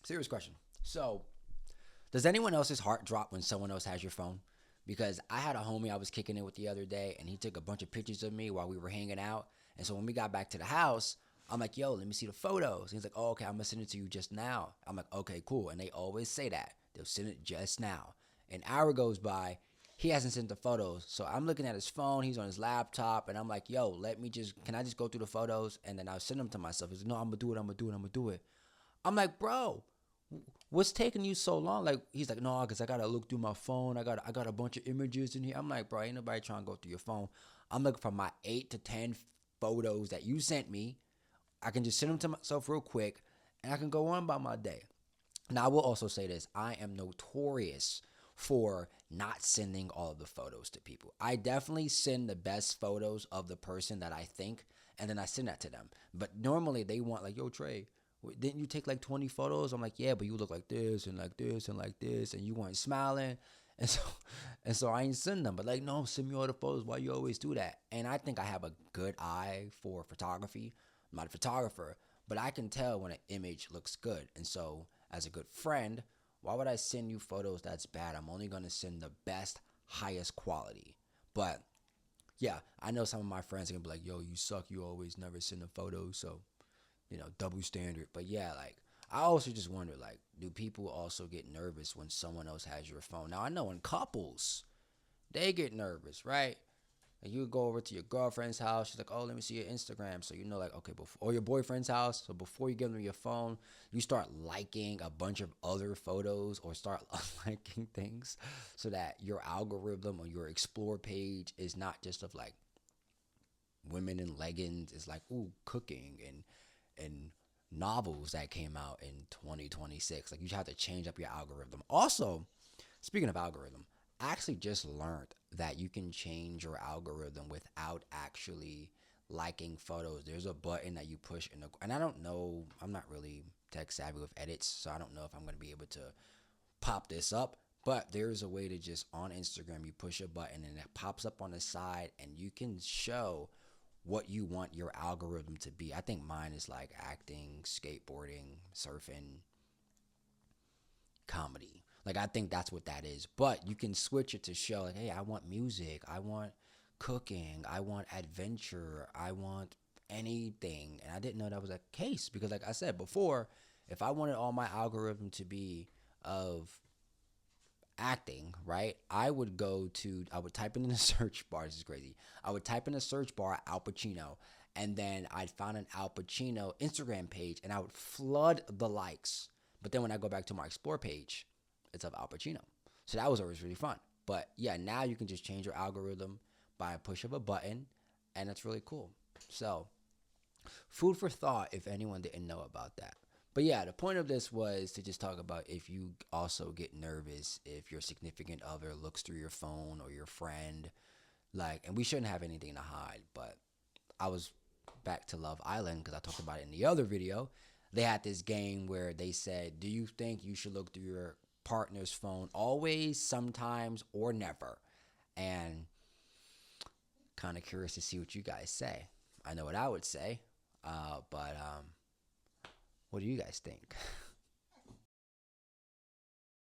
Serious question. So, does anyone else's heart drop when someone else has your phone? Because I had a homie I was kicking it with the other day, and he took a bunch of pictures of me while we were hanging out. And so when we got back to the house, I'm like, "Yo, let me see the photos." And he's like, "Oh, okay, I'm gonna send it to you just now." I'm like, "Okay, cool." And they always say that they'll send it just now. An hour goes by, he hasn't sent the photos. So I'm looking at his phone. He's on his laptop, and I'm like, "Yo, can I just go through the photos?" And then I'll send them to myself. He's like, "No, I'm gonna do it. I'm gonna do it. I'm gonna do it." I'm like, "Bro, what's taking you so long?" Like, he's like, "No, because I gotta look through my phone. I got a bunch of images in here." I'm like, "Bro, ain't nobody trying to go through your phone. I'm looking for my 8 to 10 photos that you sent me. I can just send them to myself real quick, and I can go on about my day." Now, I will also say this: I am notorious for not sending all of the photos to people. I definitely send the best photos of the person that I think, and then I send that to them. But normally they want like, "Yo, Trey, didn't you take like 20 photos?" I'm like, "Yeah, but you look like this and like this and like this, and you weren't smiling." And so, and so I ain't send them. But like, "No, send me all the photos. Why you always do that?" And I think I have a good eye for photography. I'm not a photographer, but I can tell when an image looks good. And so, as a good friend, why would I send you photos that's bad? I'm only gonna send the best, highest quality. But yeah, I know some of my friends are gonna be like, "Yo, you suck. You always never send the photos." So, double standard. But yeah, like, I also just wonder, like, do people also get nervous when someone else has your phone? Now I know in couples, they get nervous, right? Like, you go over to your girlfriend's house, she's like, "Oh, let me see your Instagram." So like, okay, or your boyfriend's house. So before you give them your phone, you start liking a bunch of other photos or start liking things, so that your algorithm or your explore page is not just of like women in leggings. It's like, ooh, cooking and novels that came out in 2026. Like, you have to change up your algorithm. Also, speaking of algorithm, I actually just learned that you can change your algorithm without actually liking photos. There's a button that you push and I don't know, I'm not really tech savvy with edits, so I don't know if I'm going to be able to pop this up. But there's a way to just on Instagram, you push a button and it pops up on the side, and you can show what you want your algorithm to be. I think mine is like acting, skateboarding, surfing, comedy. Like, I think that's what that is. But you can switch it to show like, hey, I want music, I want cooking, I want adventure, I want anything. And I didn't know that was a case because, like I said before, if I wanted all my algorithm to be of acting, right? I would type in the search bar. This is crazy. I would type in the search bar Al Pacino, and then I'd find an Al Pacino Instagram page, and I would flood the likes. But then when I go back to my explore page, it's of Al Pacino. So that was always really fun. But yeah, now you can just change your algorithm by a push of a button, and that's really cool. So, food for thought if anyone didn't know about that. But yeah, the point of this was to just talk about if you also get nervous if your significant other looks through your phone or your friend. Like, and we shouldn't have anything to hide. But I was back to Love Island because I talked about it in the other video. They had this game where they said, "Do you think you should look through your partner's phone always, sometimes, or never?" And kind of curious to see what you guys say. I know what I would say, but what do you guys think?